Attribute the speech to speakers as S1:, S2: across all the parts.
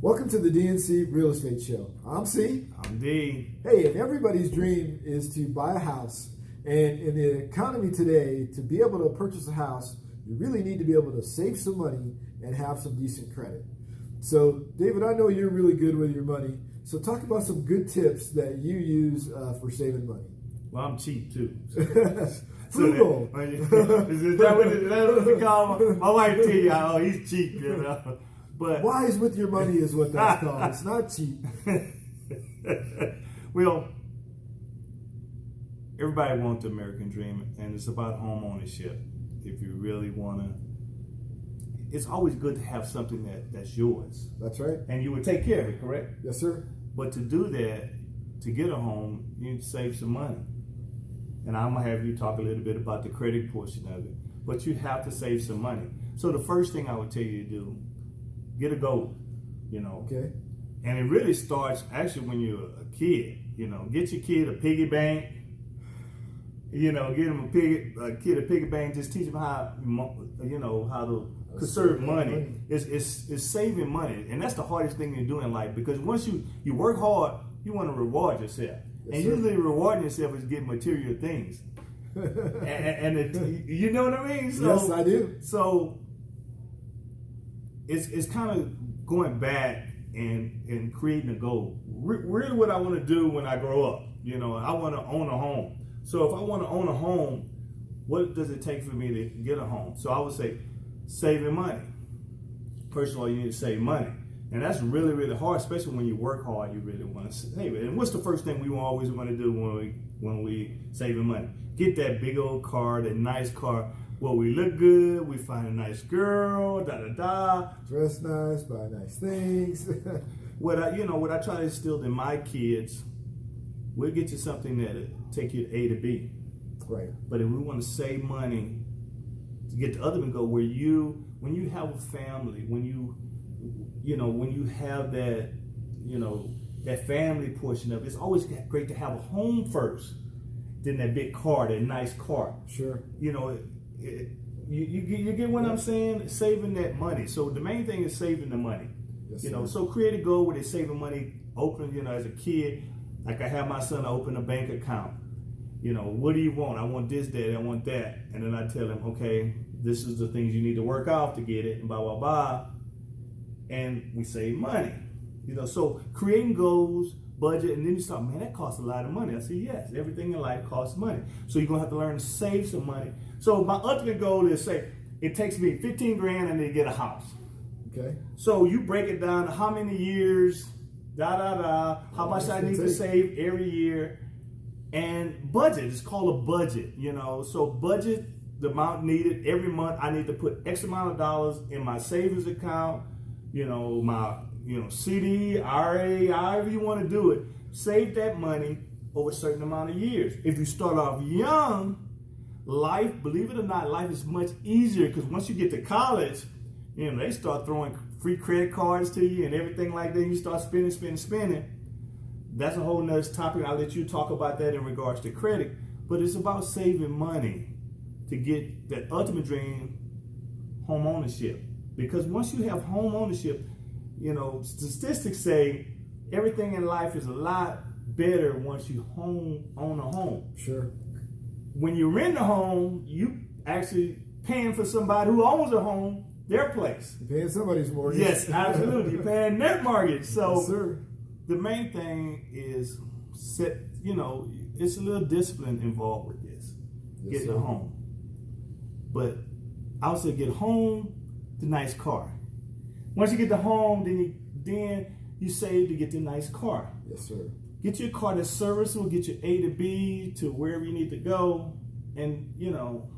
S1: Welcome to the DNC Real Estate Show. I'm C.
S2: I'm D.
S1: Hey, and everybody's dream is to buy a house. And in the economy today, to be able to purchase a house, you really need to be able to save some money and have some decent credit. So, David, I know you're really good with your money. So talk about some good tips that you use for saving money.
S2: Well, I'm cheap too.
S1: Frugal.
S2: Is that what they call my wife? Tell you, oh, he's cheap, you know. But
S1: wise with your money is what that's called. It's not cheap.
S2: Well, everybody wants the American dream, and it's about home ownership. If you really want to, it's always good to have something that's yours.
S1: That's right.
S2: And you would take care of it, correct?
S1: Yes, sir.
S2: But to do that, to get a home, you need to save some money. And I'm going to have you talk a little bit about the credit portion of it. But you have to save some money. So the first thing I would tell you to do, get a goal, you know.
S1: Okay.
S2: And it really starts actually when you're a kid, you know. Get your kid a piggy bank. You know, get him a piggy bank. Just teach him how, you know, how to conserve money. It's saving money, and that's the hardest thing you do in life, because once you work hard, you want to reward yourself, and usually rewarding yourself is getting material things. and you know what I mean? So,
S1: yes, I do.
S2: So it's kind of going back and creating a goal. Really, what I want to do when I grow up, you know, I want to own a home. So if I want to own a home, what does it take for me to get a home? So I would say saving money. First of all, you need to save money. And that's really, really hard, especially when you work hard, you really want to save it. And what's the first thing we always want to do when we saving money? Get that big old car, that nice car. Well, we look good, we find a nice girl,
S1: dress nice, buy nice things.
S2: What I try to instill in my kids, we'll get you something that'll take you to A to B.
S1: Right.
S2: But if we want to save money to get the other one go, when you have a family, when you have that, you know, that family portion of it, it's always great to have a home first, then that big car, that nice car.
S1: Sure.
S2: You know, you get what I'm saying? Saving that money. So the main thing is saving the money.
S1: Yes,
S2: you know,
S1: sir.
S2: so create a goal where they're saving money. Open, you know, as a kid, like I have my son open a bank account. You know, what do you want? I want this, that, I want that. And then I tell him, okay, this is the things you need to work off to get it, and blah, blah, blah. And we save money. You know, so creating goals, budget, and then you start, man, that costs a lot of money. I say, yes, everything in life costs money. So you're going to have to learn to save some money. So my ultimate goal is, say, it takes me 15 grand and then get a house.
S1: Okay.
S2: So you break it down to how many years, how much I need to save every year. And budget, it's called a budget, you know. So budget the amount needed every month. I need to put X amount of dollars in my savings account, you know, my, you know, CD, IRA, however you want to do it. Save that money over a certain amount of years. If you start off young, life, believe it or not, life is much easier, because once you get to college, you know, they start throwing free credit cards to you and everything like that. You start spending. That's a whole nother topic. I'll let you talk about that in regards to credit. But it's about saving money to get that ultimate dream, home ownership. Because once you have home ownership, you know, statistics say everything in life is a lot better once you own a home.
S1: Sure.
S2: When you rent a home, you actually paying for somebody who owns a home, their place.
S1: You're paying somebody's mortgage.
S2: Yes, absolutely. You're paying their mortgage. So
S1: yes, sir.
S2: The main thing is you know, it's a little discipline involved with this.
S1: Yes,
S2: getting
S1: sir.
S2: a home. But I would say get home, the nice car. Once you get the home, then you save to get the nice car.
S1: Yes, sir.
S2: Get your car that's serviceable, get your A to B to wherever you need to go, and, you know.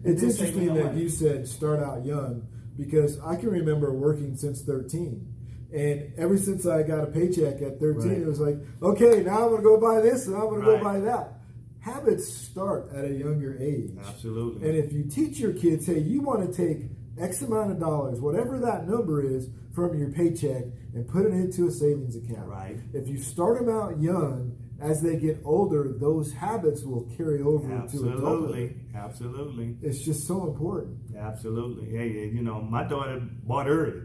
S1: It's interesting that you said start out young, because I can remember working since 13. And ever since I got a paycheck at 13,
S2: Right.
S1: It was like, okay, now I'm going to go buy this and I'm going to
S2: Right.
S1: go buy that. Habits start at a younger age.
S2: Absolutely.
S1: And if you teach your kids, hey, you want to take X amount of dollars, whatever that number is, from your paycheck and put it into a savings account.
S2: Right.
S1: If you start them out young, as they get older, those habits will carry over to adulthood.
S2: Absolutely.
S1: It's just so important.
S2: Absolutely. Hey, you know, my daughter bought early.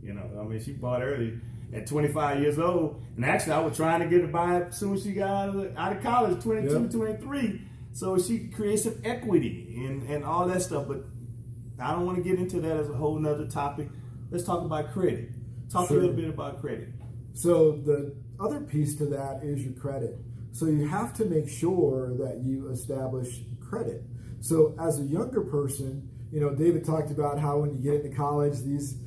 S2: You know, I mean, she bought early at 25 years old. And actually, I was trying to get her to buy it as soon as she got out of college, 22, 23. So she creates some equity and all that stuff. But I don't want to get into that as a whole nother topic. Let's talk about credit. Talk a little bit about credit.
S1: So the other piece to that is your credit. So you have to make sure that you establish credit. So as a younger person, David talked about how when you get into college, these,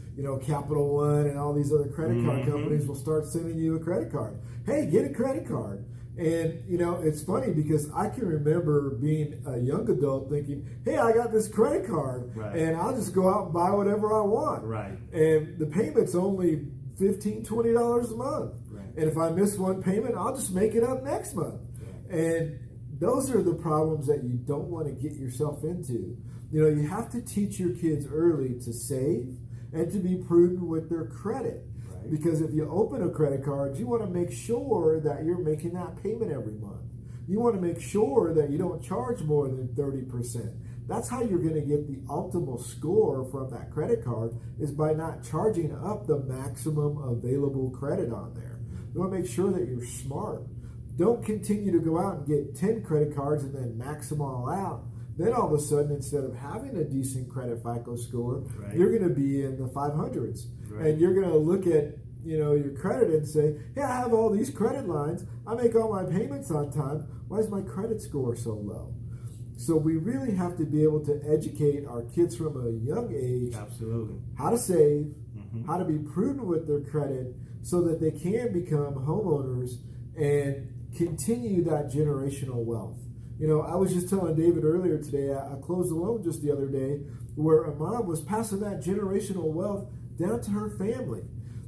S1: Capital One and all these other credit card companies will start sending you a credit card. Hey, get a credit card. And, it's funny because I can remember being a young adult thinking, hey, I got this credit card and I'll just go out and buy whatever I want.
S2: Right.
S1: And the payment's only $15, $20 a month. Right. And if I miss one payment, I'll just make it up next month. Right. And those are the problems that you don't want to get yourself into. You have to teach your kids early to save and to be prudent with their credit. Right. Because if you open a credit card, you want to make sure that you're making that payment every month. You want to make sure that you don't charge more than 30%. That's how you're going to get the optimal score from that credit card, is by not charging up the maximum available credit on there. You want to make sure that you're smart. Don't continue to go out and get 10 credit cards and then max them all out. Then all of a sudden, instead of having a decent credit FICO score, you're going to be in the 500s. Right. And you're going to look at your credit and say, hey, I have all these credit lines. I make all my payments on time. Why is my credit score so low? So we really have to be able to educate our kids from a young age how to save, how to be prudent with their credit so that they can become homeowners and continue that generational wealth. I was just telling David earlier today, I closed a loan just the other day where a mom was passing that generational wealth down to her family.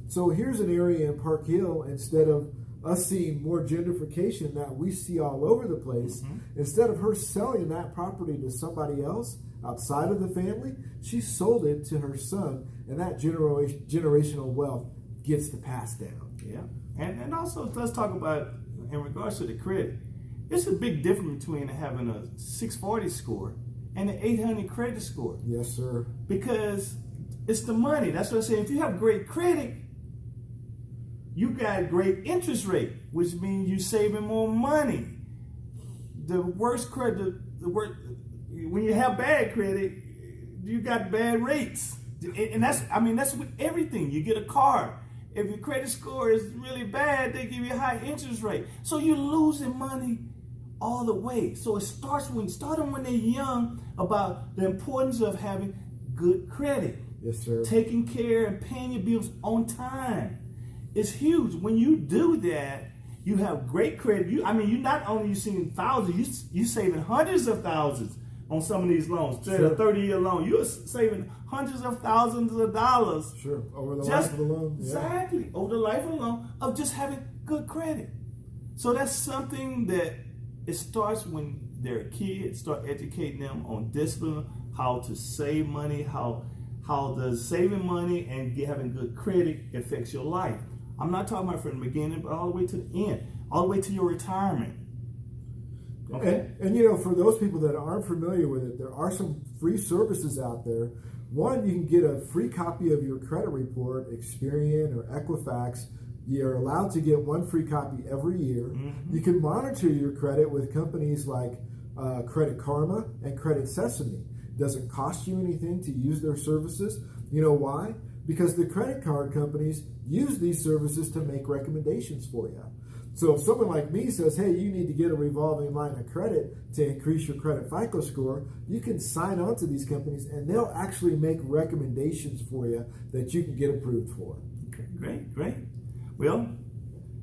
S1: So here's an area in Park Hill, instead of us seeing more gentrification that we see all over the place, instead of her selling that property to somebody else outside of the family, she sold it to her son, and that generational wealth gets to pass down.
S2: Yeah. And also, let's talk about, in regards to the credit, it's a big difference between having a 640 score and an 800 credit score.
S1: Yes, sir.
S2: Because it's the money. That's what I'm saying. If you have great credit, you got great interest rate, which means you're saving more money. The worst credit, when you have bad credit, you got bad rates. And that's with everything. You get a car. If your credit score is really bad, they give you a high interest rate. So you're losing money all the way. So it starts when they're young, about the importance of having good credit.
S1: Yes, sir.
S2: Taking care and paying your bills on time. It's huge. When you do that, you have great credit. You're not only seeing thousands, you saving hundreds of thousands on some of these loans. Say a 30-year loan, you're saving hundreds of thousands of dollars.
S1: Sure, over the life of the loan. Yeah.
S2: Exactly, over the life of the loan, of just having good credit. So that's something that it starts when they're a kid. Start educating them on discipline, how to save money, how does saving money and having good credit affects your life. I'm not talking about from the beginning, but all the way to the end, all the way to your retirement. Okay.
S1: And for those people that aren't familiar with it, there are some free services out there. One, you can get a free copy of your credit report, Experian or Equifax. You're allowed to get one free copy every year. You can monitor your credit with companies like Credit Karma and Credit Sesame. It doesn't cost you anything to use their services. You know why? Because the credit card companies use these services to make recommendations for you. So if someone like me says, hey, you need to get a revolving line of credit to increase your credit FICO score, you can sign on to these companies and they'll actually make recommendations for you that you can get approved for.
S2: Okay, great. Well,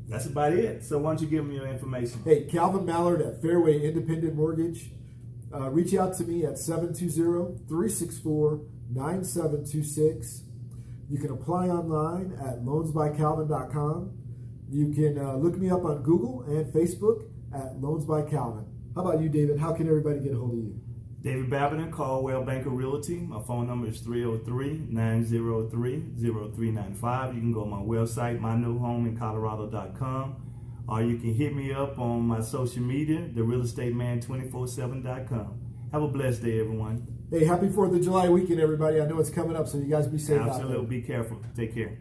S2: that's about it. So why don't you give them your information?
S1: Hey, Calvin Mallard at Fairway Independent Mortgage. Reach out to me at 720-364-9726. You can apply online at loansbycalvin.com. You can look me up on Google and Facebook at Loans by Calvin. How about you, David? How can everybody get a hold of you?
S2: David Babbitt, Caldwell Banker Realty. My phone number is 303-903-0395. You can go to my website, mynewhomeincolorado.com. Or you can hit me up on my social media, therealestateman247.com. Have a blessed day, everyone.
S1: Hey, happy 4th of July weekend, everybody. I know it's coming up, so you guys be safe out there.
S2: Absolutely. Be careful. Take care.